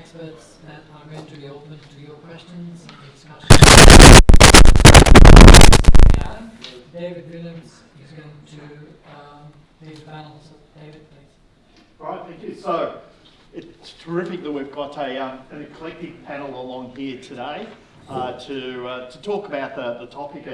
experts that are going to be open to your questions and discussion. David Williams is going to lead the panel. So David, please. All right, thank you. So it's terrific that we've got an eclectic panel along here today to talk about the topic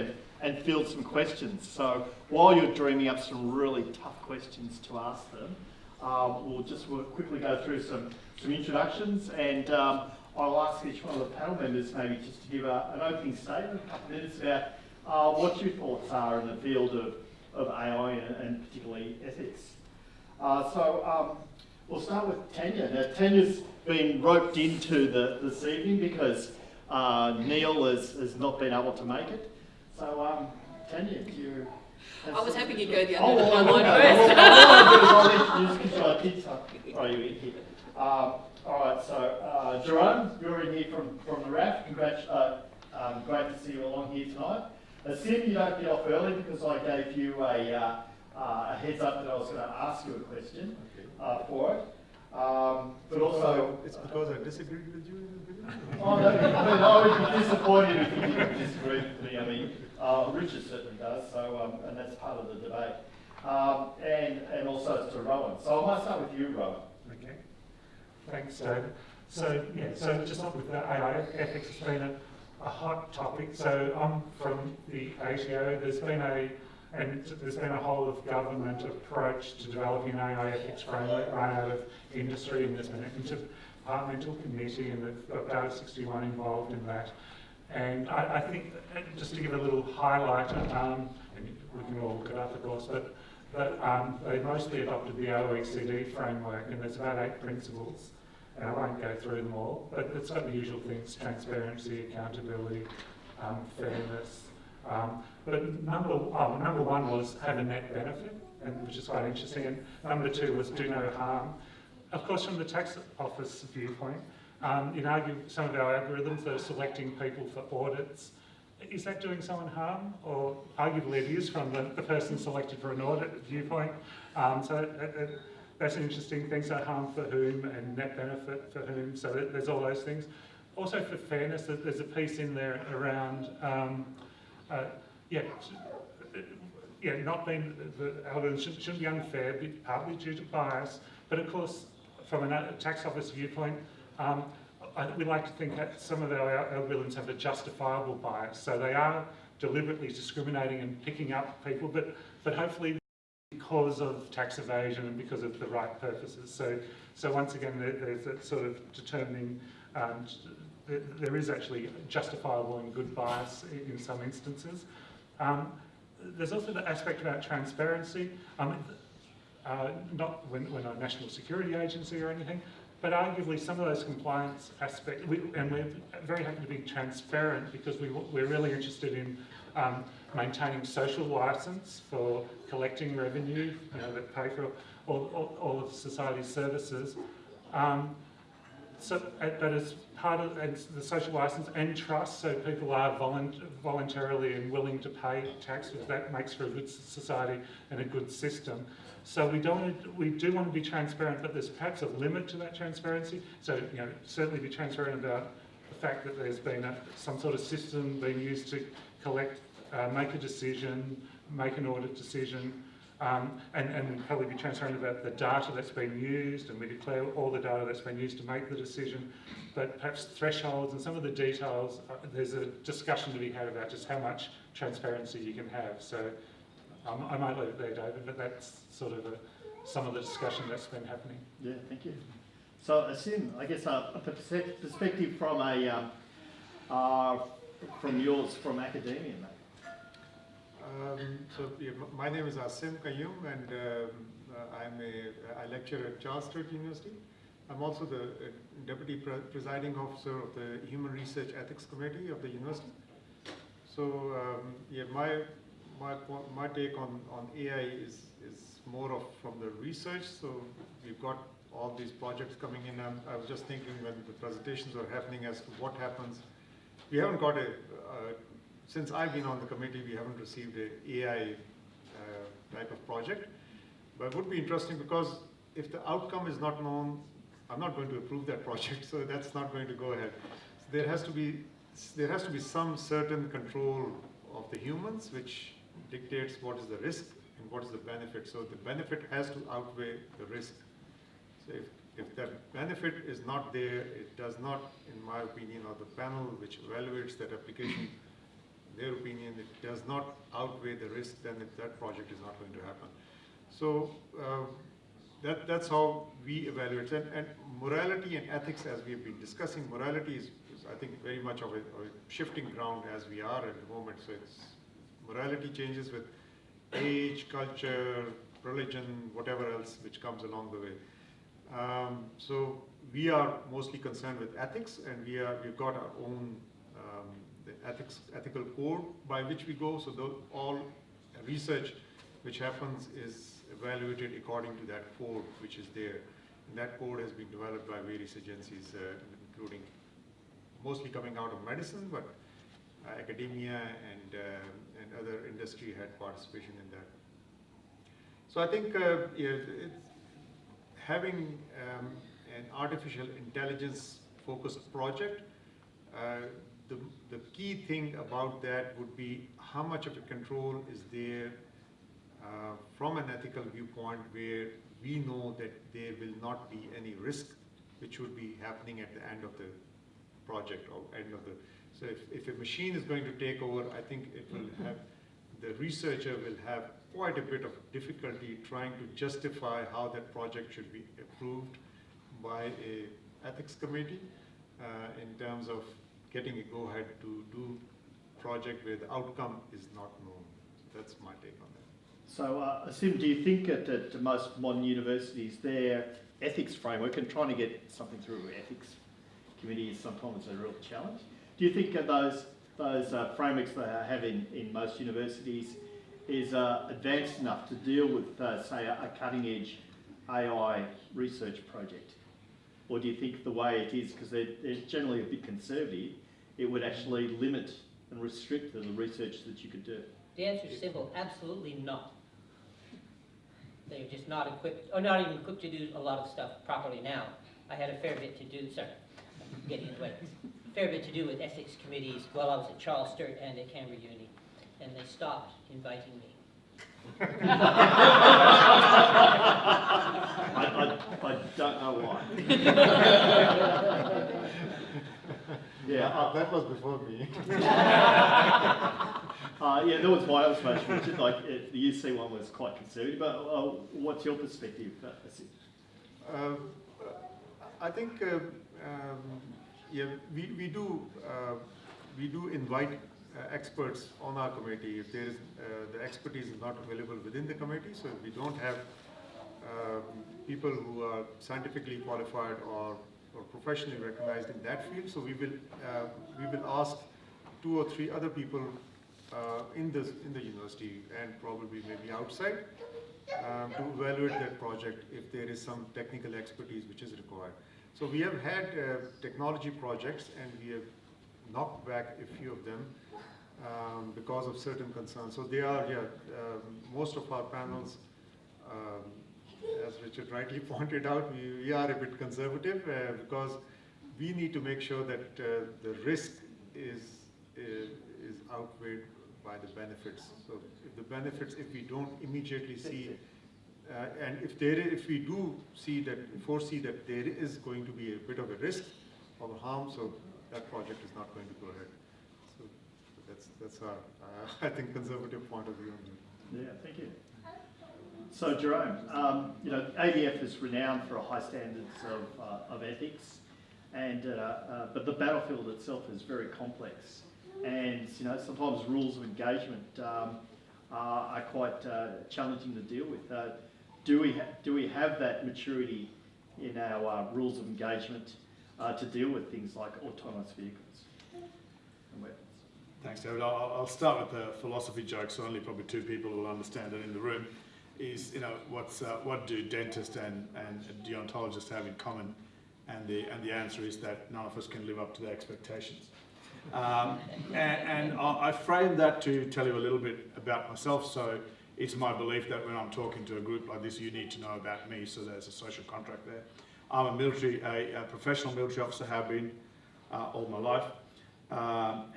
and field some questions. So while you're dreaming up some really tough questions to ask them, we'll just quickly go through some introductions, and I'll ask each one of the panel members maybe just to give an opening statement, a couple of minutes about what your thoughts are in the field of AI and particularly ethics. So we'll start with Tanya. Now, Tanya's been roped into this evening because Neil has not been able to make it. So, Tanya, do you... I was hoping you'd go the other line first. I'll introduce because I did something. Oh, you're in here. All right, so Jerome, you're in here from the RAF. Great to see you along here tonight. Assume you don't get off early because I gave you a heads up that I was going to ask you a question for it. But also... It's because I disagreed with you in the beginning? Oh, no, I would be disappointed if you didn't disagree with me. I mean, Richard certainly does, so, and that's part of the debate. And also to Rohan. So I might start with you, Rohan. Okay. Thanks, David. So, so just on with the AI ethics, it's been a hot topic. So I'm from the ATO. There's been a whole of government approach to developing an AI ethics framework run out of industry, and there's been an interdepartmental committee, and they've got Data 61 involved in that. And I think, just to give a little highlight, and we can all look it up, of course, but they mostly adopted the OECD framework, and there's about 8 principles, and I won't go through them all, but it's got the usual things: transparency, accountability, fairness. But number one was have a net benefit, which is quite interesting, and number 2 was do no harm. Of course, from the tax office viewpoint, some of our algorithms that are selecting people for audits, is that doing someone harm? Or arguably it is from the person selected for an audit viewpoint. So that's an interesting thing. So harm for whom and net benefit for whom. So there's all those things. Also for fairness, there's a piece in there around, not being, the algorithms shouldn't be unfair, partly due to bias, but of course, from a tax office viewpoint, we like to think that some of our algorithms have a justifiable bias, so they are deliberately discriminating and picking up people, but hopefully because of tax evasion and because of the right purposes. So once again, there's that sort of determining, there is actually justifiable and good bias in some instances. There's also the aspect about transparency, not when a national security agency or anything, but arguably some of those compliance aspects, and we're very happy to be transparent because we're really interested in maintaining social license for collecting revenue, that pay for all of society's services. But as part of the social license and trust, so people are voluntarily and willing to pay tax, because that makes for a good society and a good system. So we do want to be transparent, but there's perhaps a limit to that transparency. So certainly be transparent about the fact that there's been some sort of system being used to collect, make a decision, make an audit decision, and probably be transparent about the data that's been used, and we declare all the data that's been used to make the decision. But perhaps thresholds and some of the details, there's a discussion to be had about just how much transparency you can have. So I might leave it there, David, but that's sort of some of the discussion that's been happening. Yeah, thank you. So, Asim, I guess a perspective from from academia, mate. My name is Asim Qayyum, and I lecture at Sturt University. I'm also the Deputy Presiding Officer of the Human Research Ethics Committee of the university. So, my take on AI is more of from the research. So we've got all these projects coming in, and I was just thinking when the presentations were happening as to what happens. We haven't got since I've been on the committee, we haven't received an AI type of project. But it would be interesting because if the outcome is not known, I'm not going to approve that project, so that's not going to go ahead. So there has to be some certain control of the humans, which dictates what is the risk and what is the benefit. So the benefit has to outweigh the risk. So if that benefit is not there, it does not, in my opinion, or the panel which evaluates that application, their opinion, it does not outweigh the risk, then that project is not going to happen. So that's how we evaluate. And morality and ethics, as we've been discussing, morality is I think, very much of a shifting ground as we are at the moment. So it's morality changes with age, culture, religion, whatever else which comes along the way. So we are mostly concerned with ethics, and we've got our own the ethical code by which we go. So all research which happens is evaluated according to that code which is there. And that code has been developed by various agencies, including mostly coming out of medicine, but academia and other industry had participation in that. So I think having an artificial intelligence focused project, the key thing about that would be how much of a control is there from an ethical viewpoint, where we know that there will not be any risk which would be happening at the end of the project or end of the. So if a machine is going to take over, I think it will have, the researcher will have quite a bit of difficulty trying to justify how that project should be approved by a ethics committee in terms of getting a go-ahead to do project where the outcome is not known. So that's my take on that. So, Asim, do you think at most modern universities, their ethics framework and trying to get something through ethics committee is sometimes a real challenge? Do you think those frameworks they have in most universities is advanced enough to deal with, say, a cutting-edge AI research project? Or do you think the way it is, because they're generally a bit conservative, it would actually limit and restrict the research that you could do? The answer is simple, absolutely not. They're just not equipped, or not even equipped to do a lot of stuff properly now. I had a fair bit to do, sorry, I'm getting in the way. Fair bit to do with ethics committees while I was at Charles Sturt and at Canberra Uni, and they stopped inviting me. I don't know why. Yeah, that was before me. yeah, that was my observation. Which is like the UC one was quite conservative. But what's your perspective? I think yeah, we do invite experts on our committee if there is the expertise is not available within the committee. So if we don't have people who are scientifically qualified or professionally recognized in that field, so we will ask 2 or 3 other people in the university and probably maybe outside to evaluate that project if there is some technical expertise which is required. So we have had technology projects, and we have knocked back a few of them because of certain concerns. So they are, most of our panels, as Richard rightly pointed out, we are a bit conservative because we need to make sure that the risk is outweighed by the benefits. So if the benefits, if we don't immediately see, and if we do foresee that there is going to be a bit of a risk or harm, so that project is not going to go ahead. So that's our, I think, conservative point of view on that. Yeah, thank you. So Jerome, you know, ADF is renowned for a high standards of ethics, and but the battlefield itself is very complex, and you know sometimes rules of engagement are quite challenging to deal with. Do we have that maturity in our rules of engagement to deal with things like autonomous vehicles and weapons? Thanks, David. I'll start with the philosophy joke, so only probably 2 people will understand it in the room. Is, you know, what do dentists and deontologists have in common? And the answer is that none of us can live up to their expectations. And I frame that to tell you a little bit about myself. So it's my belief that when I'm talking to a group like this, you need to know about me, so there's a social contract there. I'm a professional military officer, have been all my life,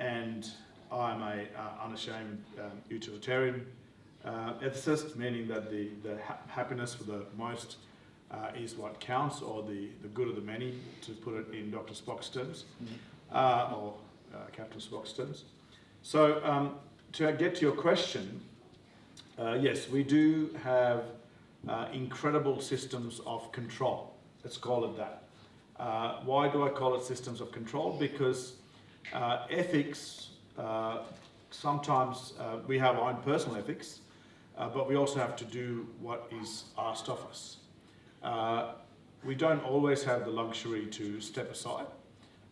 and I'm a unashamed utilitarian ethicist, meaning that the happiness for the most is what counts, or the good of the many, to put it in Dr. Spock's terms, or Captain Spock's terms. So to get to your question, yes, we do have incredible systems of control. Let's call it that. Why do I call it systems of control? Because ethics, sometimes we have our own personal ethics, but we also have to do what is asked of us. We don't always have the luxury to step aside,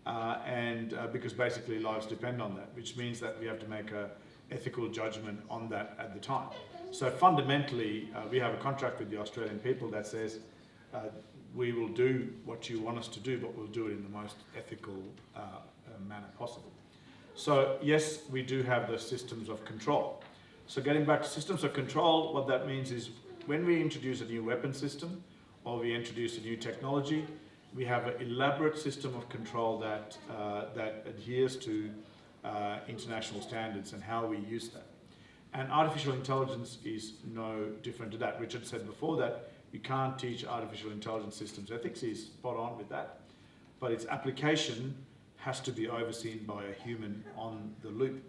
and because basically lives depend on that, which means that we have to make an ethical judgment on that at the time. So fundamentally, we have a contract with the Australian people that says we will do what you want us to do, but we'll do it in the most ethical manner possible. So yes, we do have the systems of control. So getting back to systems of control, what that means is when we introduce a new weapon system or we introduce a new technology, we have an elaborate system of control that adheres to international standards and how we use that. And artificial intelligence is no different to that. Richard said before that you can't teach artificial intelligence systems ethics. He's spot on with that. But its application has to be overseen by a human on the loop.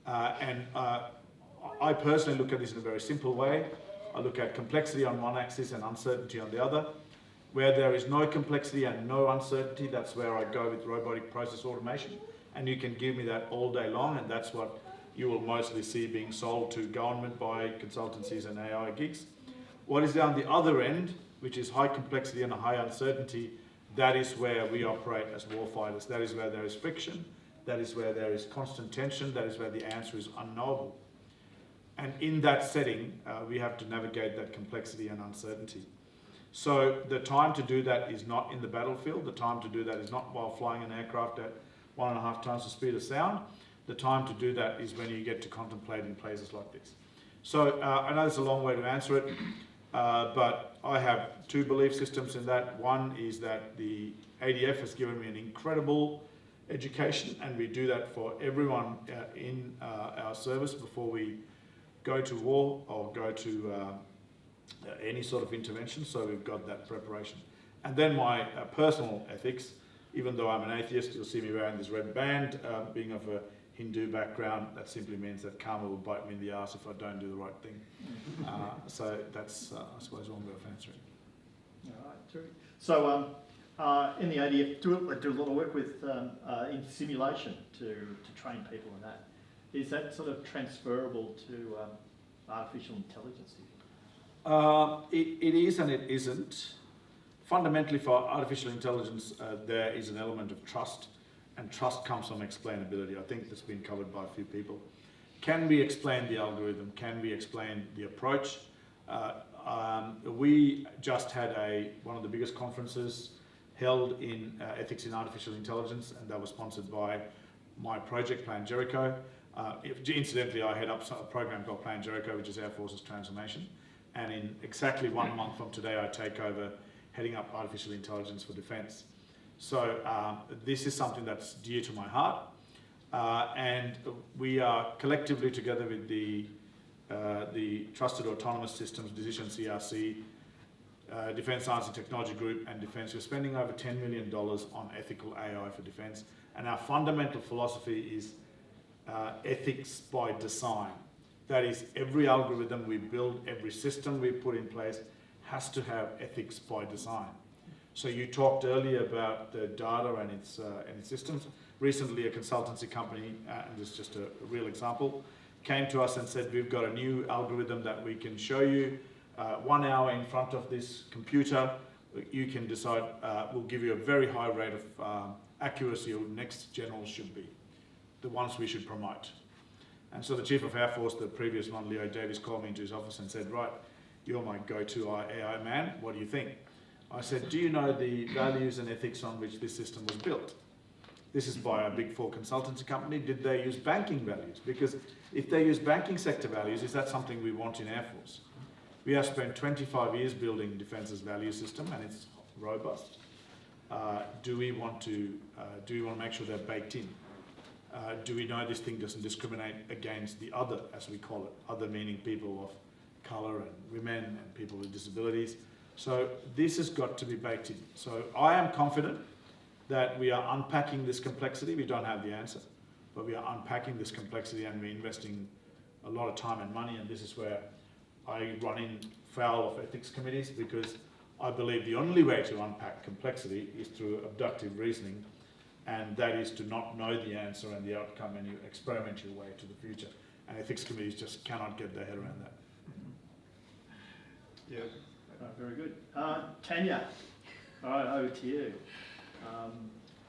I personally look at this in a very simple way. I look at complexity on one axis and uncertainty on the other. Where there is no complexity and no uncertainty, that's where I go with robotic process automation. And you can give me that all day long, and that's what you will mostly see being sold to government by consultancies and AI geeks. What is down the other end, which is high complexity and a high uncertainty, that is where we operate as warfighters. That is where there is friction. That is where there is constant tension. That is where the answer is unknowable. And in that setting, we have to navigate that complexity and uncertainty. So the time to do that is not in the battlefield. The time to do that is not while flying an aircraft at 1.5 times the speed of sound. The time to do that is when you get to contemplate in places like this. So I know it's a long way to answer it, but I have two belief systems in that. One is that the ADF has given me an incredible education, and we do that for everyone in our service before we go to war or go to any sort of intervention, so we've got that preparation. And then my personal ethics, even though I'm an atheist, you'll see me wearing this red band, being of a Hindu background, that simply means that karma will bite me in the ass if I don't do the right thing. So that's, I suppose, one way of answering. All right, terrific. So in the ADF, do a lot of work with in simulation to train people in that. Is that sort of transferable to artificial intelligence? It is and it isn't. Fundamentally, for artificial intelligence, there is an element of trust, and trust comes from explainability. I think that's been covered by a few people. Can we explain the algorithm? Can we explain the approach? We just had one of the biggest conferences held in ethics in artificial intelligence, and that was sponsored by my project, Plan Jericho. Incidentally, I head up a program called Plan Jericho, which is Air Force's transformation. And in exactly 1 month from today, I take over heading up artificial intelligence for defence. So this is something that's dear to my heart. And we are collectively together with the Trusted Autonomous Systems Decision CRC, Defence Science and Technology Group and Defence. We're spending over $10 million on ethical AI for defence. And our fundamental philosophy is ethics by design. That is, every algorithm we build, every system we put in place has to have ethics by design. So you talked earlier about the data and its systems. Recently, a consultancy company, and this is just a real example, came to us and said, we've got a new algorithm that we can show you. 1 hour in front of this computer, you can decide, we'll give you a very high rate of accuracy of next generals should be, the ones we should promote. And so the Chief of Air Force, the previous one, Leo Davis, called me into his office and said, right, you're my go-to AI man, what do you think? I said, do you know the values and ethics on which this system was built? This is by a Big Four consultancy company. Did they use banking values? Because if they use banking sector values, is that something we want in Air Force? We have spent 25 years building Defence's value system, and it's robust? Do we want to make sure they're baked in? Do we know this thing doesn't discriminate against the other, as we call it, other meaning people of colour and women and people with disabilities? So this has got to be baked in. So I am confident that we are unpacking this complexity. We don't have the answer, but we are unpacking this complexity and we're investing a lot of time and money, and this is where I run in foul of ethics committees, because I believe the only way to unpack complexity is through abductive reasoning, and that is to not know the answer and the outcome, and you experiment your way to the future. And ethics committees just cannot get their head around that. Yeah. Very good. Tanya, all right, over to you. A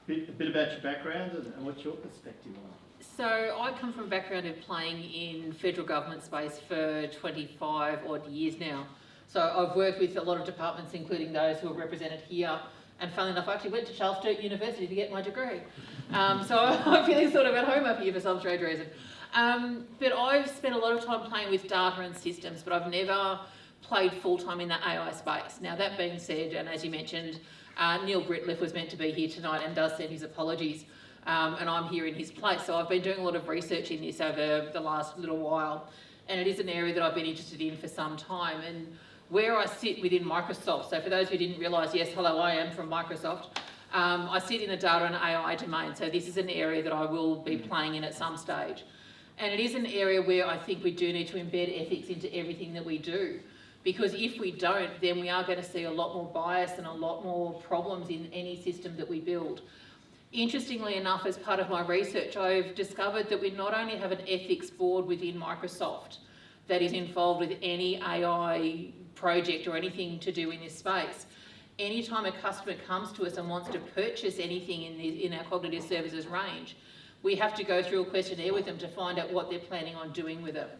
bit about your background and what's your perspective on it? So I come from a background of playing in federal government space for 25 odd years now. So I've worked with a lot of departments, including those who are represented here. And funnily enough, I actually went to Sturt University to get my degree. So I'm feeling sort of at home up here for some strange reason. But I've spent a lot of time playing with data and systems, but I've never played full-time in the AI space. Now, that being said, and as you mentioned, Neil Britliff was meant to be here tonight and does send his apologies, and I'm here in his place. So I've been doing a lot of research in this over the last little while, and it is an area that I've been interested in for some time. And where I sit within Microsoft, so for those who didn't realise, yes, hello, I am from Microsoft. I sit in the data and AI domain, so this is an area that I will be playing in at some stage. And it is an area where I think we do need to embed ethics into everything that we do. Because if we don't, then we are going to see a lot more bias and a lot more problems in any system that we build. Interestingly enough, as part of my research, I've discovered that we not only have an ethics board within Microsoft that is involved with any AI project or anything to do in this space. Anytime a customer comes to us and wants to purchase anything in our cognitive services range, we have to go through a questionnaire with them to find out what they're planning on doing with it.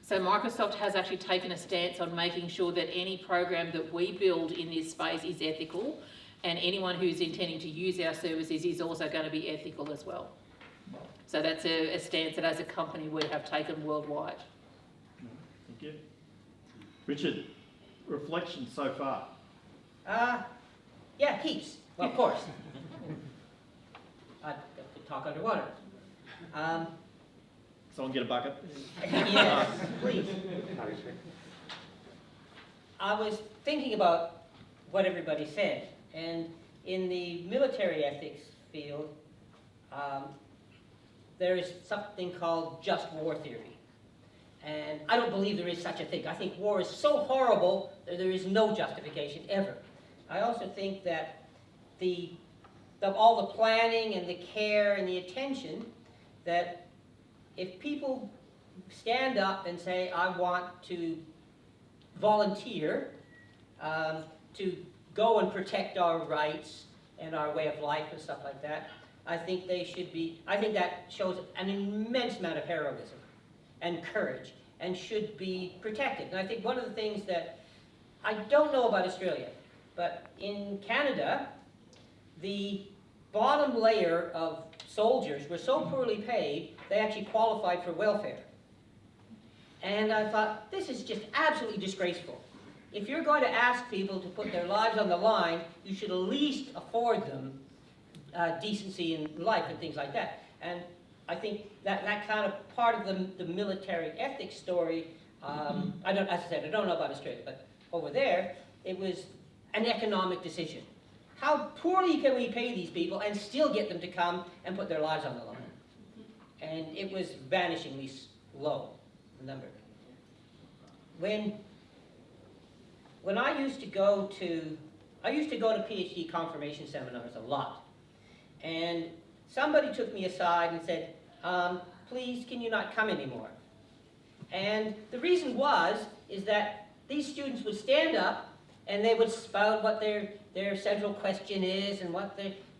So Microsoft has actually taken a stance on making sure that any program that we build in this space is ethical, and anyone who's intending to use our services is also going to be ethical as well. So that's a stance that as a company we have taken worldwide. Thank you. Richard, reflections so far? Yeah, heaps. Well, of course. I could talk underwater. Someone get a bucket? Yes, please. I was thinking about what everybody said, and in the military ethics field, there is something called just war theory. And I don't believe there is such a thing. I think war is so horrible that there is no justification ever. I also think that all the planning and the care and the attention, that if people stand up and say, I want to volunteer to go and protect our rights and our way of life and stuff like that, I think they should be, I think that shows an immense amount of heroism and courage and should be protected. And I think one of the things that, I don't know about Australia, but in Canada, the bottom layer of soldiers were so poorly paid, they actually qualified for welfare. And I thought, this is just absolutely disgraceful. If you're going to ask people to put their lives on the line, you should at least afford them decency in life and things like that. And I think that kind of part of the military ethics story, as I said, I don't know about Australia, but over there, it was an economic decision. How poorly can we pay these people and still get them to come and put their lives on the line? And it was vanishingly low, the number. When I used to go to PhD confirmation seminars a lot, and somebody took me aside and said, please, can you not come anymore? And the reason is that these students would stand up and they would spout what their central question is and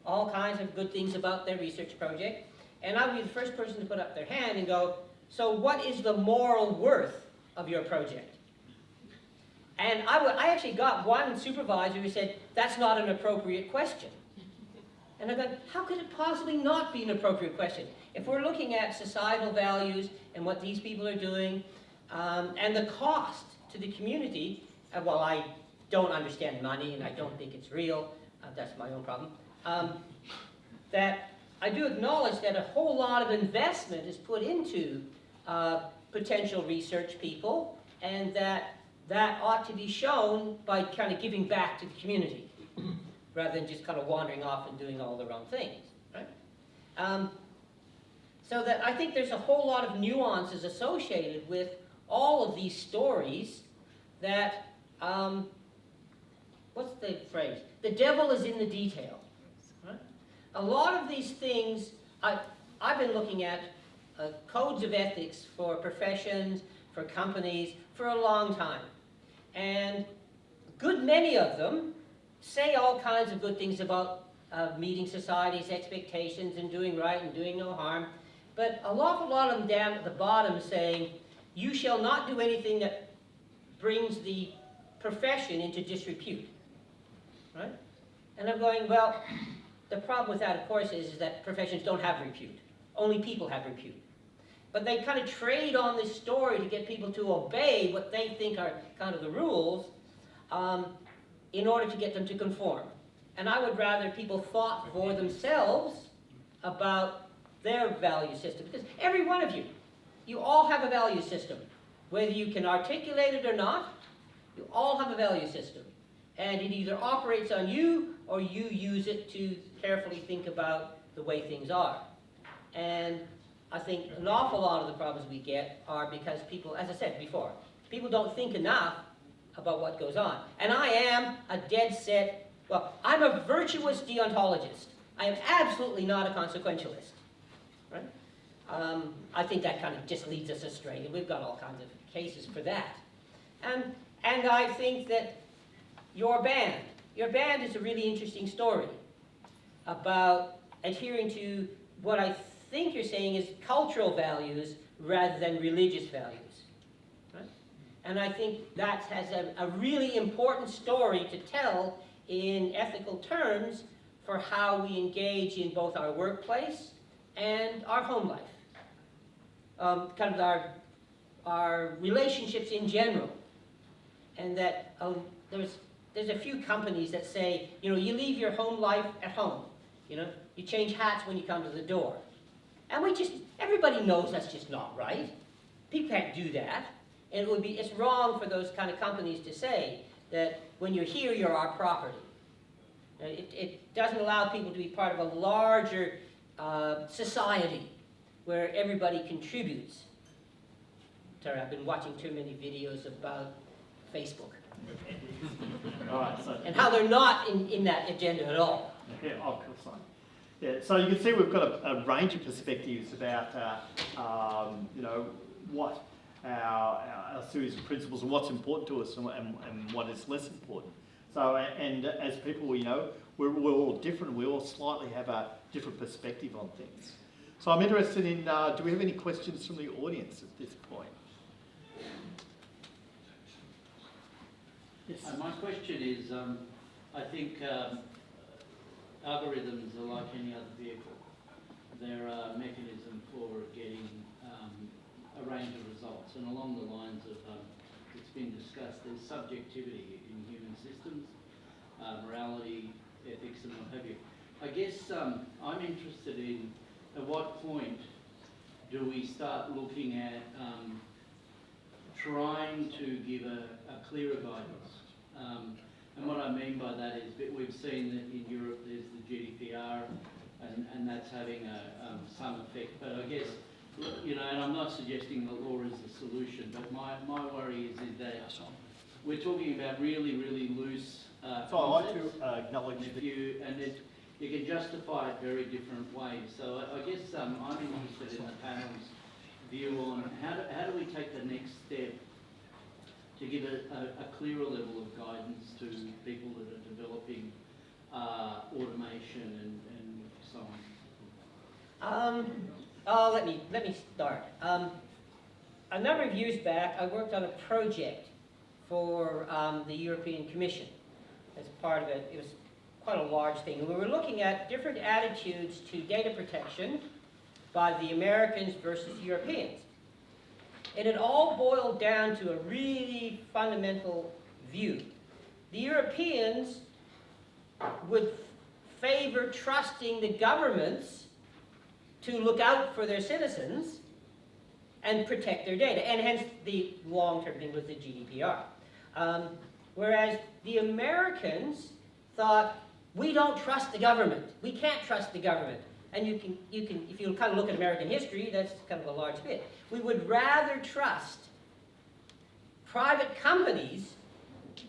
all kinds of good things about their research project. And I would be the first person to put up their hand and go, so what is the moral worth of your project? And I actually got one supervisor who said, that's not an appropriate question. And I thought, how could it possibly not be an appropriate question? If we're looking at societal values and what these people are doing, and the cost to the community, well, I don't understand money and I don't think it's real, that's my own problem, that I do acknowledge that a whole lot of investment is put into potential research people, and that ought to be shown by kind of giving back to the community, rather than just kind of wandering off and doing all the wrong things, right? So that I think there's a whole lot of nuances associated with all of these stories that, what's the phrase? The devil is in the detail. Right? A lot of these things, I've been looking at codes of ethics for professions, for companies, for a long time. And a good many of them say all kinds of good things about meeting society's expectations and doing right and doing no harm. But an awful lot of them down at the bottom saying, you shall not do anything that brings the profession into disrepute. Right? And I'm going, well, the problem with that, of course, is that professions don't have repute. Only people have repute. But they kind of trade on this story to get people to obey what they think are kind of the rules in order to get them to conform. And I would rather people thought for themselves about their value system. Because every one of you, you all have a value system. Whether you can articulate it or not, you all have a value system. And it either operates on you or you use it to carefully think about the way things are. And I think an awful lot of the problems we get are because people, as I said before, people don't think enough about what goes on. And I am a dead set, well, I'm a virtuous deontologist. I am absolutely not a consequentialist. Right? I think that kind of just leads us astray, and we've got all kinds of cases for that. And I think that your band is a really interesting story about adhering to what I think you're saying is cultural values rather than religious values. Right? And I think that has a really important story to tell in ethical terms for how we engage in both our workplace and our home life. Kind of our relationships in general. And that there's a few companies that say, you know, you leave your home life at home. You know, you change hats when you come to the door. And everybody knows that's just not right. People can't do that. And it's wrong for those kind of companies to say that when you're here, you're our property. It doesn't allow people to be part of a larger society where everybody contributes. Sorry, I've been watching too many videos about Facebook. All right, so And how they're not in that agenda at all. yeah, I'll sign. Yeah, so you can see we've got a range of perspectives about you know, what our series of principles and what's important to us and what is less important. So, and as people, you know, we're all different. We all slightly have a different perspective on things. So I'm interested in, do we have any questions from the audience at this point? Yes. My question is, I think algorithms are like any other vehicle. They're a mechanism for getting a range of results. And along the lines of, it's been discussed, there's subjectivity in human systems, morality, ethics, and what have you. I guess I'm interested in at what point do we start looking at trying to give a clearer guidance. And what I mean by that is that we've seen that in Europe there's the GDPR and that's having some effect. But I guess, you know, and I'm not suggesting that law is the solution, but my worry is that we're talking about really, really loose So I'd like concepts. to acknowledge that You can justify it very different ways. So I guess I'm interested in the panel's view on how do we take the next step to give a clearer level of guidance to people that are developing automation and so on. Let me start. A number of years back, I worked on a project for the European Commission. As part of it, it was quite a large thing. And we were looking at different attitudes to data protection by the Americans versus Europeans. And it all boiled down to a really fundamental view the Europeans would favor trusting the governments to look out for their citizens and protect their data, and hence the long-term thing with the GDPR. Whereas the Americans thought, we don't trust the government. We can't trust the government. And you can, if you kind of look at American history, that's kind of a large bit. We would rather trust private companies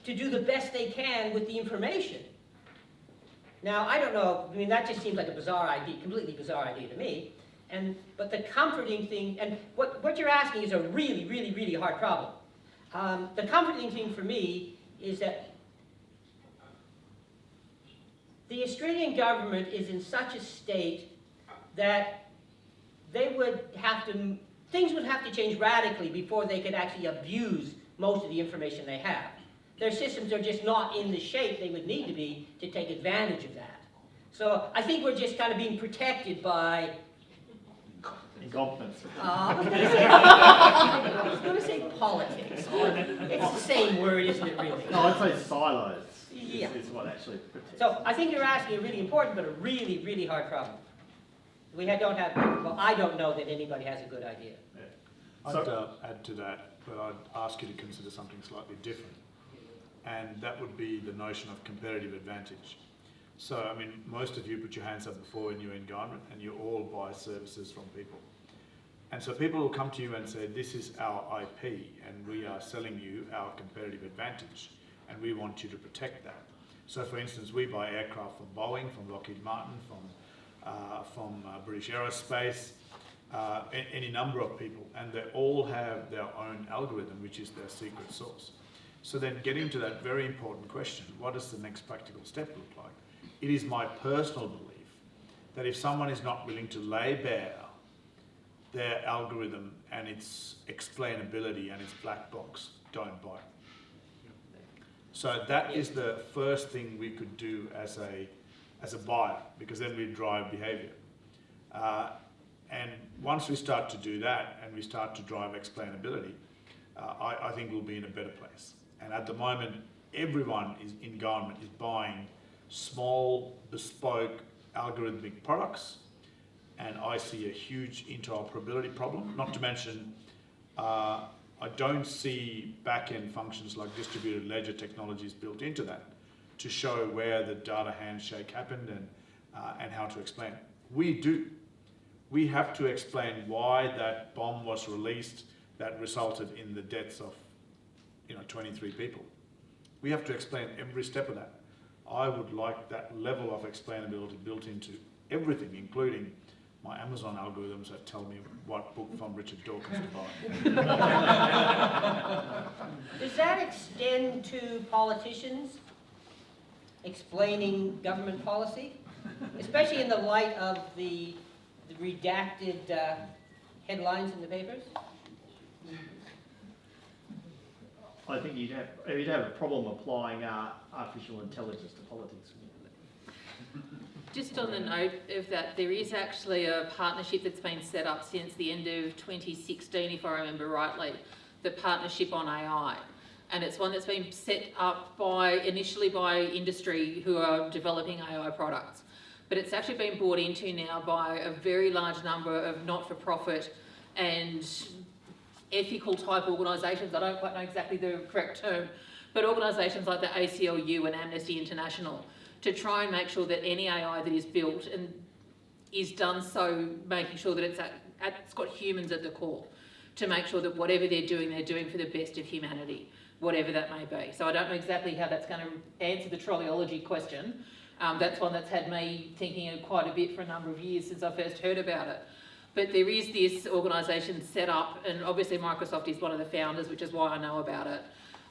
to do the best they can with the information. Now, I don't know, I mean, that just seems like a bizarre idea, completely bizarre idea to me. But the comforting thing, and what you're asking is a really, really, really hard problem. The comforting thing for me is that the Australian government is in such a state that things would have to change radically before they could actually abuse most of the information they have. Their systems are just not in the shape they would need to be to take advantage of that. So I think we're just kind of being protected by incompetence. I was going to say politics. It's the same word, isn't it, really? No, I'd say silos Yeah. is what actually protects. So I think you're asking a really important but a really, really hard problem. I don't know that anybody has a good idea. Yeah. I'd add to that, but I'd ask you to consider something slightly different. And that would be the notion of competitive advantage. So, I mean, most of you put your hands up before when you're in government and you all buy services from people. And so people will come to you and say, this is our IP and we are selling you our competitive advantage and we want you to protect that. So for instance, we buy aircraft from Boeing, from Lockheed Martin, from British Aerospace, any number of people, and they all have their own algorithm, which is their secret sauce. So then getting to that very important question, what does the next practical step look like? It is my personal belief that if someone is not willing to lay bare their algorithm and its explainability and its black box, don't buy it. So that is the first thing we could do as a buyer, because then we drive behaviour. And once we start to do that and we start to drive explainability, I think we'll be in a better place. And at the moment, everyone in government is buying small, bespoke, algorithmic products, and I see a huge interoperability problem. Not to mention, I don't see back-end functions like distributed ledger technologies built into that to show where the data handshake happened and how to explain it. We do. We have to explain why that bomb was released that resulted in the deaths of 23 people. We have to explain every step of that. I would like that level of explainability built into everything, including my Amazon algorithms that tell me what book from Richard Dawkins to buy. Does that extend to politicians explaining government policy? Especially in the light of the redacted headlines in the papers? I think you'd have a problem applying artificial intelligence to politics. Just on the note of that, there is actually a partnership that's been set up since the end of 2016, if I remember rightly, the Partnership on AI. And it's one that's been set up initially by industry who are developing AI products. But it's actually been brought into now by a very large number of not-for-profit and ethical type organisations. I don't quite know exactly the correct term, but organisations like the ACLU and Amnesty International, to try and make sure that any AI that is built and is done so, making sure that it's got humans at the core, to make sure that whatever they're doing for the best of humanity, whatever that may be. So I don't know exactly how that's going to answer the trolleyology question. That's one that's had me thinking quite a bit for a number of years since I first heard about it. But there is this organisation set up, and obviously Microsoft is one of the founders, which is why I know about it.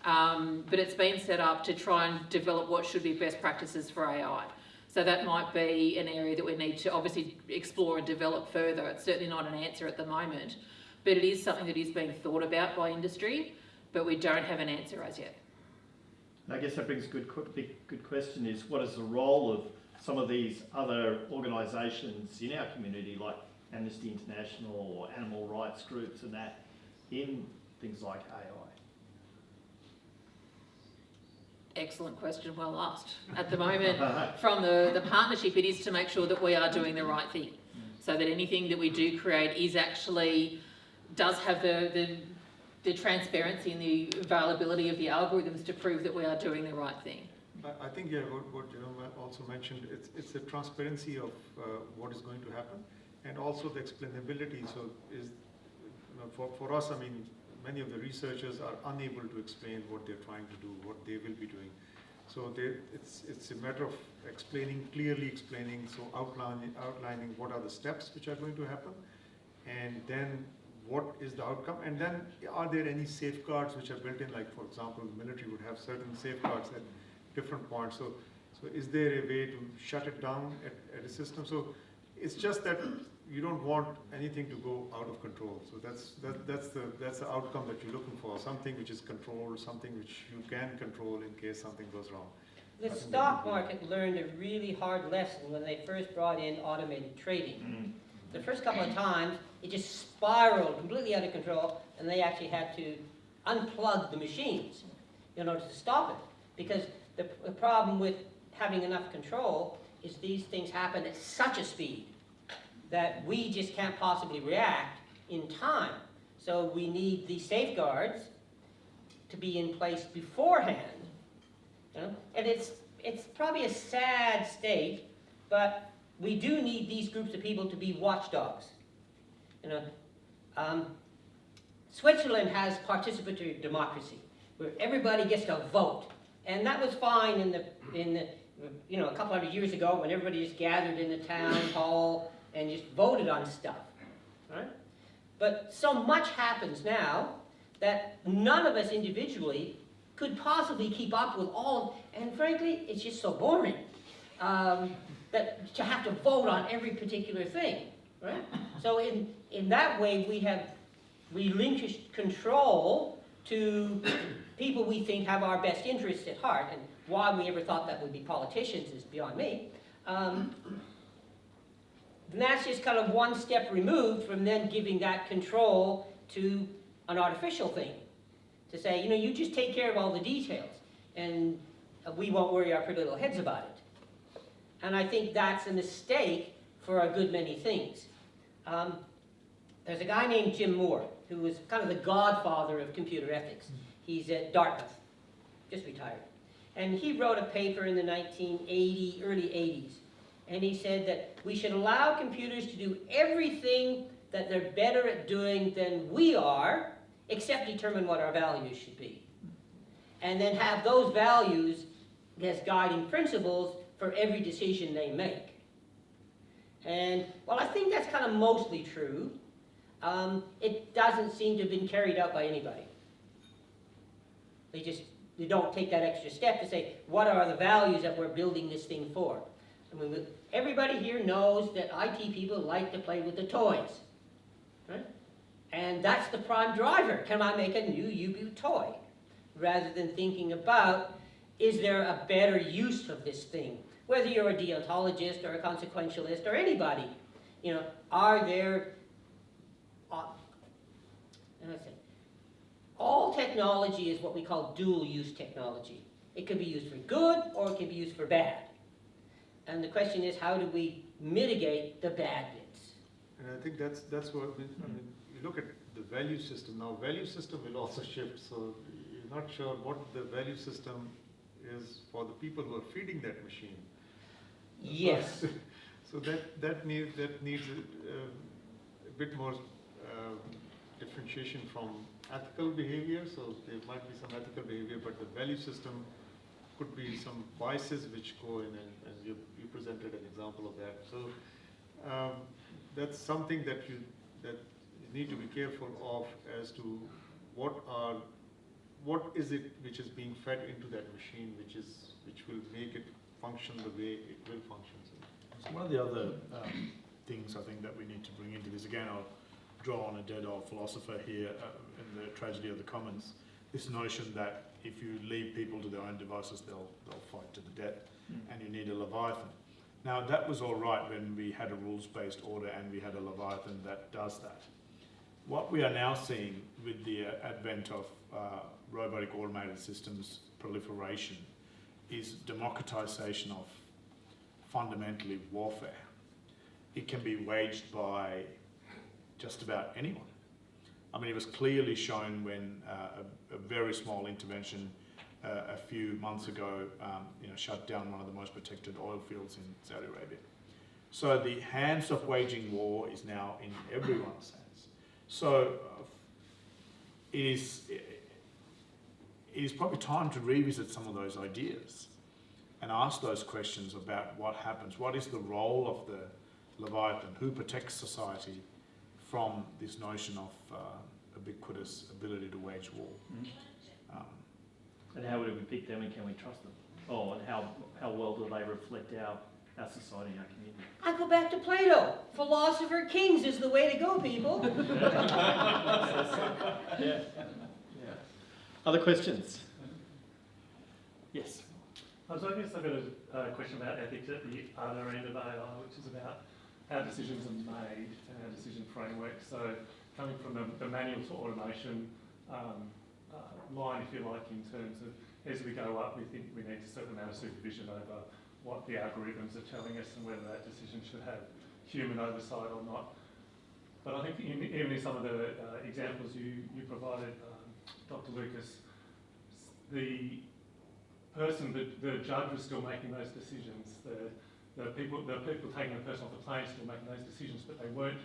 But it's been set up to try and develop what should be best practices for AI. So that might be an area that we need to obviously explore and develop further. It's certainly not an answer at the moment, but it is something that is being thought about by industry, but we don't have an answer as yet. I guess that brings a good question is, what is the role of some of these other organisations in our community, like Amnesty International or animal rights groups and that, in things like AI? Excellent question, well asked. At the moment, from the partnership, it is to make sure that we are doing the right thing. So that anything that we do create is actually, does have the transparency and the availability of the algorithms to prove that we are doing the right thing. I think, yeah, what Jerome also mentioned, it's the transparency of what is going to happen, and also the explainability. So for us, I mean, many of the researchers are unable to explain what they're trying to do, what they will be doing. So it's a matter of clearly explaining, so outlining what are the steps which are going to happen, and then what is the outcome, and then are there any safeguards which are built in, like for example, the military would have certain safeguards at different points. So is there a way to shut it down at a system? So it's just that you don't want anything to go out of control. So that's the outcome that you're looking for, something which is controlled, something which you can control in case something goes wrong. The stock market learned a really hard lesson when they first brought in automated trading. The first couple of times, it just spiraled completely out of control, and they actually had to unplug the machines in order to stop it. Because the problem with having enough control is these things happen at such a speed that we just can't possibly react in time. So we need the safeguards to be in place beforehand. You know? And it's probably a sad state, but we do need these groups of people to be watchdogs. You know, Switzerland has participatory democracy, where everybody gets to vote, and that was fine in the a couple hundred years ago when everybody just gathered in the town hall and just voted on stuff, right? But so much happens now that none of us individually could possibly keep up with all, and frankly, it's just so boring that to have to vote on every particular thing, right? So in that way, we have relinquished control to people we think have our best interests at heart, and why we ever thought that would be politicians is beyond me. And that's just kind of one step removed from then giving that control to an artificial thing. To say, you just take care of all the details, and we won't worry our pretty little heads about it. And I think that's a mistake for a good many things. There's a guy named Jim Moore, who was kind of the godfather of computer ethics. He's at Dartmouth, just retired. And he wrote a paper in the early 80s, and he said that we should allow computers to do everything that they're better at doing than we are, except determine what our values should be. And then have those values as guiding principles for every decision they make. And, well, I think that's kind of mostly true. It doesn't seem to have been carried out by anybody. They don't take that extra step to say, what are the values that we're building this thing for? I mean, everybody here knows that IT people like to play with the toys, right? And that's the prime driver. Can I make a new U-Boot toy? Rather than thinking about, is there a better use of this thing? Whether you're a deontologist or a consequentialist or anybody, are there, all technology is what we call dual-use technology. It can be used for good or it can be used for bad. And the question is, how do we mitigate the bad bits? And I think that's what, I mean, you look at the value system. Now, value system will also shift, so you're not sure what the value system is for the people who are feeding that machine. Yes. So that needs a bit more differentiation from ethical behavior. So there might be some ethical behavior, but the value system could be some biases which go in, and you presented an example of that. So that's something that you need to be careful of as to what is it which is being fed into that machine, which will make it function the way it will function. So one of the other things I think that we need to bring into this, again, I'll draw on a dead old philosopher here in the tragedy of the commons, this notion that if you leave people to their own devices, they'll fight to the death, and you need a Leviathan. Now, that was all right when we had a rules-based order and we had a Leviathan that does that. What we are now seeing with the advent of robotic automated systems proliferation is democratisation of fundamentally warfare. It can be waged by just about anyone. I mean, it was clearly shown when a very small intervention a few months ago, shut down one of the most protected oil fields in Saudi Arabia. So the hands of waging war is now in everyone's hands. So it is probably time to revisit some of those ideas and ask those questions about what happens. What is the role of the Leviathan? Who protects society from this notion of ubiquitous ability to wage war? And how would we pick them, and can we trust them? Oh, and how well do they reflect our society and our community? I go back to Plato. Philosopher kings is the way to go, people. Yeah. Other questions? Yes. I guess I've got a question about ethics at the other end of AI, which is about how decisions are made and our decision framework. So coming from the manual to automation line, if you like, in terms of as we go up, we think we need a certain amount of supervision over what the algorithms are telling us and whether that decision should have human oversight or not. But I think even in some of the examples you provided, Dr. Lucas, the judge was still making those decisions. The people taking the person off the plane still making those decisions, but they weren't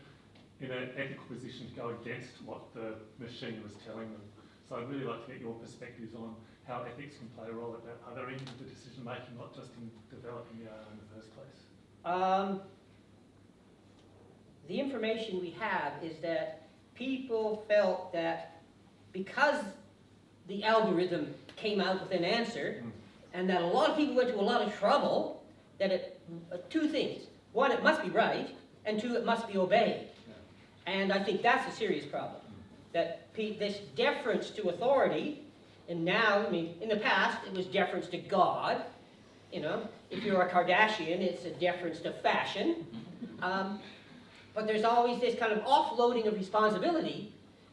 in an ethical position to go against what the machine was telling them. So I'd really like to get your perspectives on how ethics can play a role at that other end of the decision making, not just in developing the AI in the first place. The information we have is that people felt that because the algorithm came out with an answer, and that a lot of people went to a lot of trouble, that two things. One, it must be right, and two, it must be obeyed. And I think that's a serious problem. That this deference to authority, and now, I mean, in the past, it was deference to God. You know, if you're a Kardashian, it's a deference to fashion. But there's always this kind of offloading of responsibility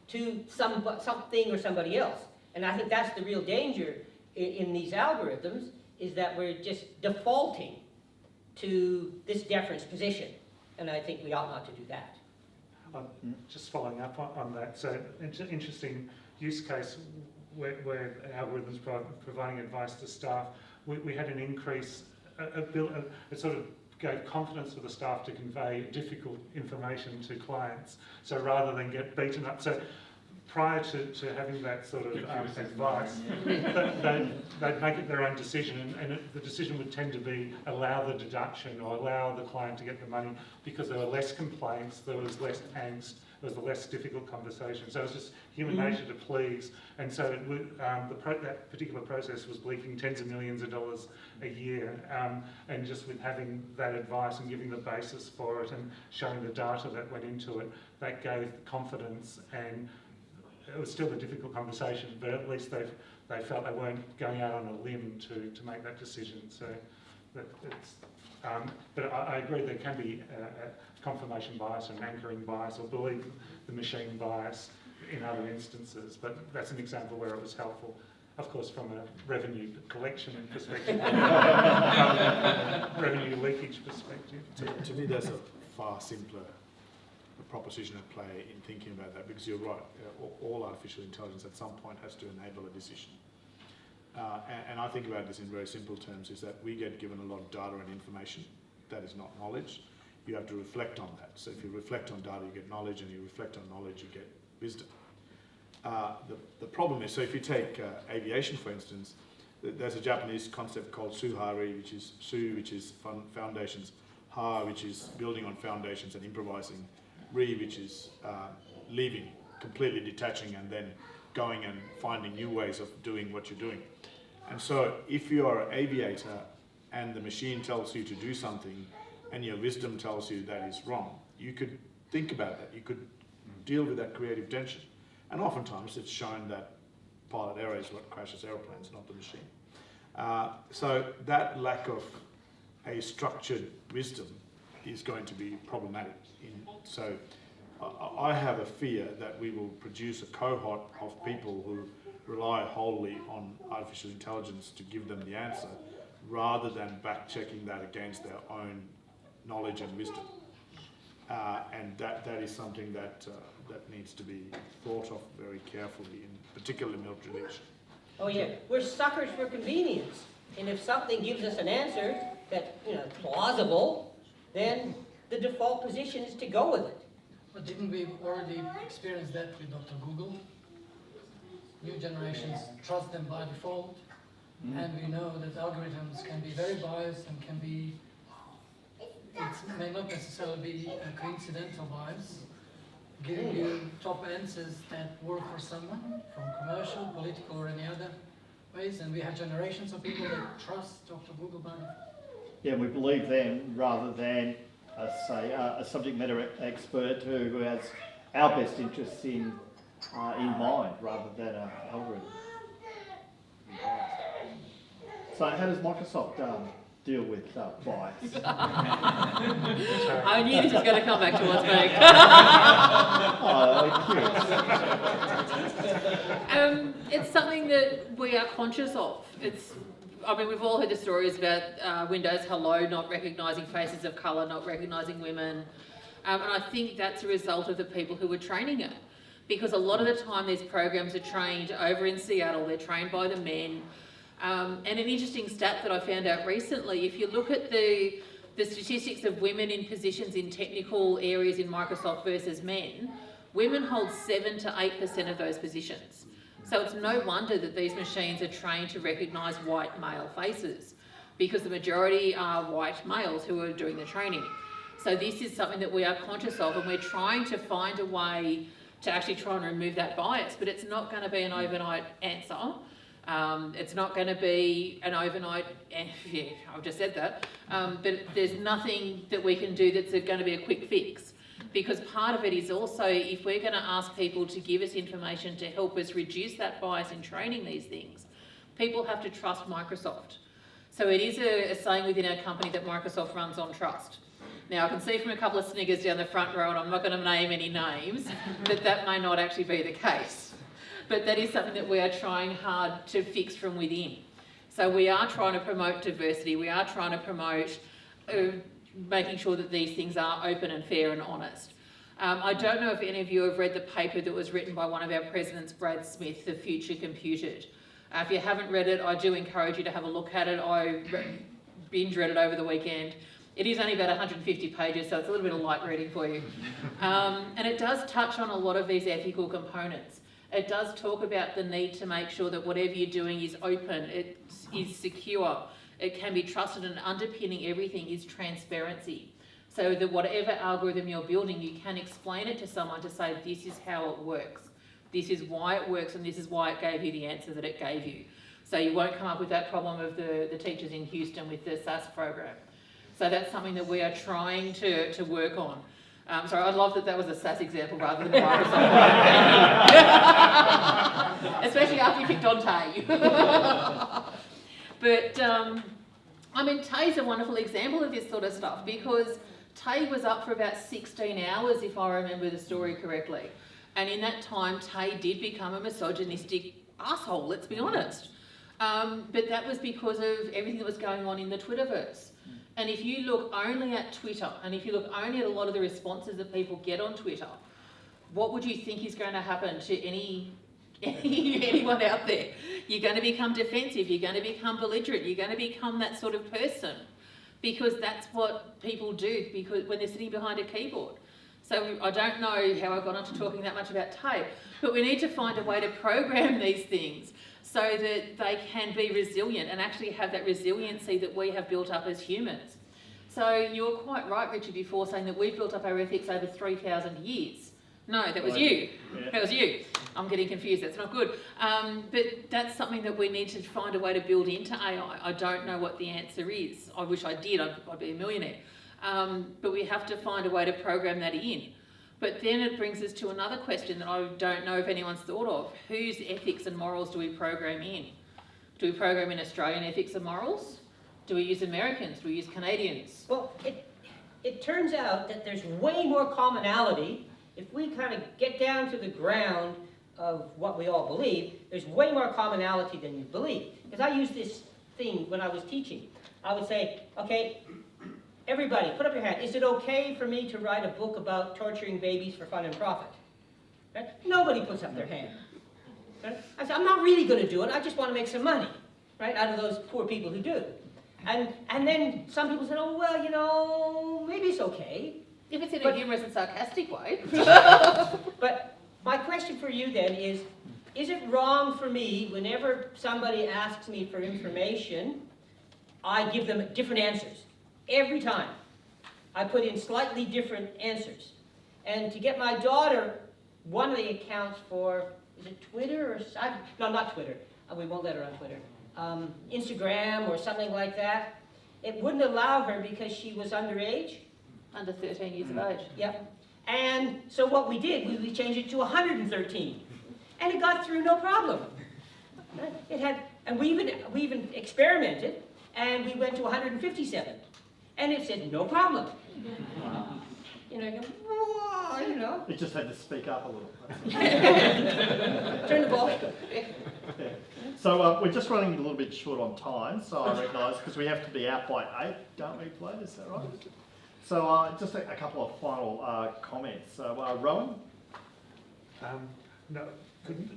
to something or somebody else. And I think that's the real danger in these algorithms, is that we're just defaulting to this deference position. And I think we ought not to do that. Just following up on that, so interesting use case where algorithms providing advice to staff, we had an increase, it sort of gave confidence for the staff to convey difficult information to clients. So rather than get beaten up, so prior to having that sort of advice, they'd make it their own decision, and the decision would tend to be allow the deduction or allow the client to get the money, because there were less complaints, there was less angst, there was a less difficult conversation. So it was just human nature to please, and so it would, that particular process was leaking tens of millions of dollars a year, and just with having that advice and giving the basis for it and showing the data that went into it, that gave confidence. And it was still a difficult conversation, but at least they felt they weren't going out on a limb to make that decision. So but I agree there can be a confirmation bias and anchoring bias, or believe the machine bias in other instances, but that's an example where it was helpful. Of course, from a revenue collection perspective, revenue leakage perspective. To me, that's a far simpler proposition at play in thinking about that, because you're right, all artificial intelligence at some point has to enable a decision. And I think about this in very simple terms, is that we get given a lot of data and information. That is not knowledge. You have to reflect on that. So if you reflect on data, you get knowledge, and you reflect on knowledge, you get wisdom. The problem is, so if you take aviation, for instance, there's a Japanese concept called suhari, which is foundations, ha, which is building on foundations and improvising, Re, which is leaving, completely detaching, and then going and finding new ways of doing what you're doing. And so if you are an aviator and the machine tells you to do something and your wisdom tells you that is wrong, you could think about that. You could deal with that creative tension. And oftentimes it's shown that pilot error is what crashes aeroplanes, not the machine. So that lack of a structured wisdom is going to be problematic. So I have a fear that we will produce a cohort of people who rely wholly on artificial intelligence to give them the answer, rather than back-checking that against their own knowledge and wisdom. And that is something that needs to be thought of very carefully, in particularly military leadership. Oh yeah, we're suckers for convenience. And if something gives us an answer that's plausible, then the default position is to go with it. But didn't we already experience that with Dr. Google? New generations trust them by default, and we know that algorithms can be very biased and can be, it may not necessarily be a coincidental bias, giving you top answers that work for someone from commercial, political, or any other ways, and we have generations of people that trust Dr. Google by default. Yeah, we believe them rather than, say, a subject matter expert who has our best interests in mind rather than an algorithm. So how does Microsoft deal with bias? I knew this was going to come back towards me. It's something that we are conscious of. We've all heard the stories about Windows Hello not recognising faces of colour, not recognising women. And I think that's a result of the people who were training it. Because a lot of the time these programs are trained over in Seattle, they're trained by the men. And an interesting stat that I found out recently, if you look at the statistics of women in positions in technical areas in Microsoft versus men, women hold 7 to 8% of those positions. So it's no wonder that these machines are trained to recognise white male faces, because the majority are white males who are doing the training. So this is something that we are conscious of, and we're trying to find a way to actually try and remove that bias, but it's not going to be an overnight answer. It's not going to be an overnight, yeah, I've just said that, but there's nothing that we can do that's going to be a quick fix. Because part of it is also, if we're going to ask people to give us information to help us reduce that bias in training these things, people have to trust Microsoft. So it is a saying within our company that Microsoft runs on trust. Now, I can see from a couple of sniggers down the front row, and I'm not going to name any names, that may not actually be the case. But that is something that we are trying hard to fix from within. So we are trying to promote diversity. We are trying to promote making sure that these things are open and fair and honest. I don't know if any of you have read the paper that was written by one of our presidents, Brad Smith, The Future Computed. If you haven't read it, I do encourage you to have a look at it. I binge read it over the weekend. It is only about 150 pages, so it's a little bit of light reading for you. And it does touch on a lot of these ethical components. It does talk about the need to make sure that whatever you're doing is open, it is secure, it can be trusted, and underpinning everything is transparency. So that whatever algorithm you're building, you can explain it to someone to say, this is how it works. This is why it works, and this is why it gave you the answer that it gave you. So you won't come up with that problem of the teachers in Houston with the SAS program. So that's something that we are trying to work on. Sorry, I love that was a SAS example rather than Microsoft. Especially after you picked on Tay. But, Tay's a wonderful example of this sort of stuff, because Tay was up for about 16 hours, if I remember the story correctly. And in that time, Tay did become a misogynistic asshole, let's be honest. But that was because of everything that was going on in the Twitterverse. And if you look only at Twitter, and if you look only at a lot of the responses that people get on Twitter, what would you think is going to happen to anyone out there? You're going to become defensive, you're going to become belligerent, you're going to become that sort of person, because that's what people do because when they're sitting behind a keyboard. So I don't know how I got onto talking that much about Tay, but we need to find a way to program these things so that they can be resilient and actually have that resiliency that we have built up as humans. So you were quite right, Richard, before saying that we've built up our ethics over 3,000 years. No, that was you. Yeah. That was you. I'm getting confused, that's not good. But that's something that we need to find a way to build into AI. I don't know what the answer is. I wish I did, I'd be a millionaire. But we have to find a way to program that in. But then it brings us to another question that I don't know if anyone's thought of. Whose ethics and morals do we program in? Do we program in Australian ethics and morals? Do we use Americans? Do we use Canadians? Well, it turns out that there's way more commonality. If we kind of get down to the ground of what we all believe, there's way more commonality than you believe. Because I use this thing when I was teaching. I would say, okay, everybody, put up your hand. Is it okay for me to write a book about torturing babies for fun and profit? Right? Nobody puts up their hand. Right? I said, I'm not really going to do it. I just want to make some money, right, out of those poor people who do. And then some people said, oh, well, you know, maybe it's okay. If it's in a humorous and sarcastic way. But my question for you then is it wrong for me, whenever somebody asks me for information, I give them different answers? Every time. I put in slightly different answers. And to get my daughter one of the accounts for, is it Twitter or, no, not Twitter. We won't let her on Twitter. Instagram or something like that. It wouldn't allow her because she was underage. Under 13 years of age. Yep. And so what we did, we changed it to 113. And it got through no problem. It had, and we even experimented, and we went to 157. And it said, no problem. You know, you go, whoa, you know. It just had to speak up a little. Turn the ball. Yeah. So we're just running a little bit short on time, so I recognise, because we have to be out by 8, don't we, Blade? Is that right? So just a couple of final comments. So Rohan? No,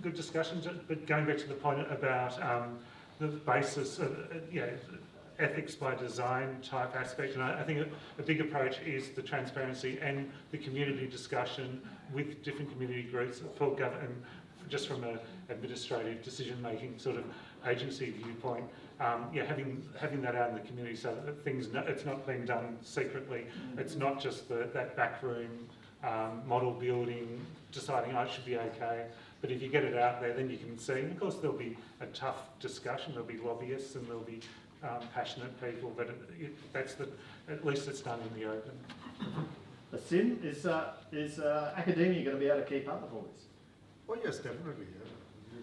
good discussion, but going back to the point about the basis of ethics by design type aspect, and I think a big approach is the transparency and the community discussion with different community groups for government, just from an administrative decision-making sort of agency viewpoint. Having that out in the community so that it's not being done secretly. It's not just that backroom model building, deciding it should be okay. But if you get it out there, then you can see. And of course, there'll be a tough discussion. There'll be lobbyists and there'll be passionate people. But at least it's done in the open. Asim, is academia going to be able to keep up with all this? Oh yes, definitely. Yeah.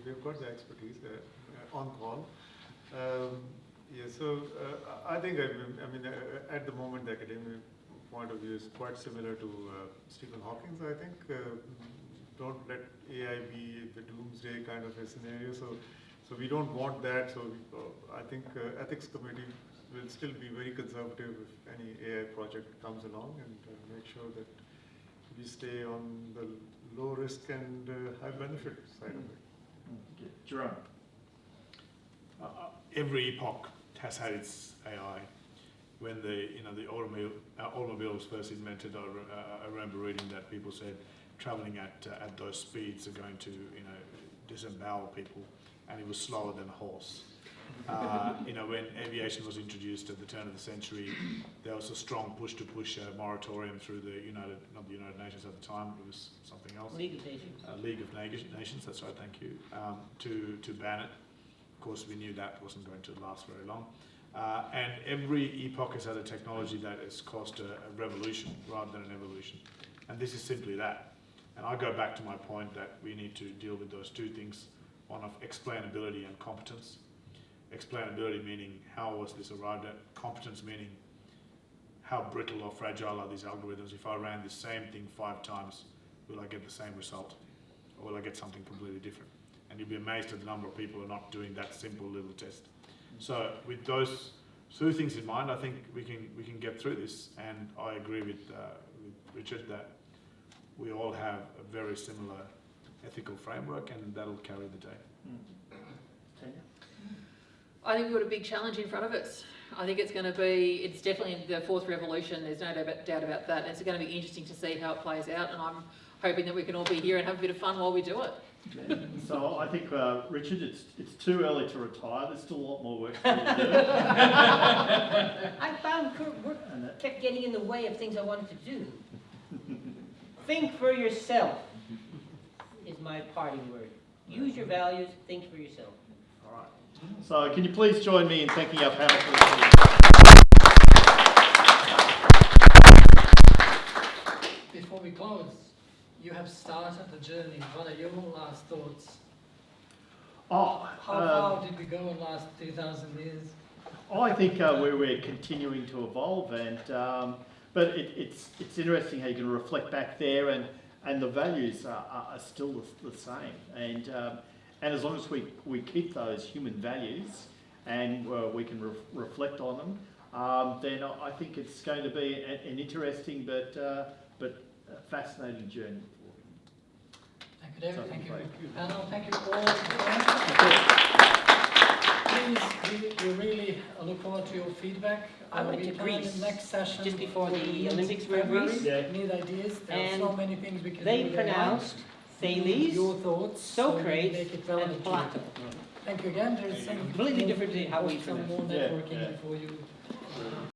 We've got the expertise on call. I think, at the moment, the academic point of view is quite similar to Stephen Hawking's, I think. Don't let AI be the doomsday kind of a scenario. So we don't want that. So I think ethics committee will still be very conservative if any AI project comes along, and make sure that we stay on the low risk and high benefit side of it. Jerome? Every epoch has had its AI. When the automobile was first invented, I remember reading that people said travelling at those speeds are going to disembowel people, and it was slower than a horse. When aviation was introduced at the turn of the century, there was a strong push to push a moratorium through not the United Nations at the time, it was something else. League of Nations. League of Nations, that's right, thank you, to ban it. Of course, we knew that wasn't going to last very long. And every epoch has had a technology that has caused a revolution rather than an evolution. And this is simply that. And I go back to my point that we need to deal with those two things, one of explainability and competence. Explainability meaning how was this arrived at, competence meaning how brittle or fragile are these algorithms. If I ran the same thing 5 times, will I get the same result? Or will I get something completely different? And you'll be amazed at the number of people who are not doing that simple little test. So with those two things in mind, I think we can get through this. And I agree with Richard that we all have a very similar ethical framework, and that'll carry the day. I think we've got a big challenge in front of us. I think it's definitely the fourth revolution, there's no doubt about that. It's going to be interesting to see how it plays out, and I'm hoping that we can all be here and have a bit of fun while we do it. Yeah. So I think, Richard, it's too early to retire. There's still a lot more work for you to do. I found work kept getting in the way of things I wanted to do. Think for yourself is my parting word. Use your values, think for yourself. All right. So can you please join me in thanking our panel for this. Before we close, you have started the journey. What are your last thoughts? How far did we go in the last 2,000 years? I think we're continuing to evolve, and but it's interesting how you can reflect back there, and the values are still the same, and as long as we keep those human values, and we can reflect on them, then I think it's going to be an interesting but a fascinating journey. Thank you, David. So, Thank you, thank you. panel. Thank you all. Please, we really look forward to your feedback. I went We to plan Greece the next session just before the in Olympics were in February. Greece. Yeah. Need ideas. There And are so many things we can They do there. pronounced We need Thales, your thoughts, so we Socrates, make it relevant and to you. Plato. Thank you again. There is some Completely different to how we some more Yeah, networking yeah. for you.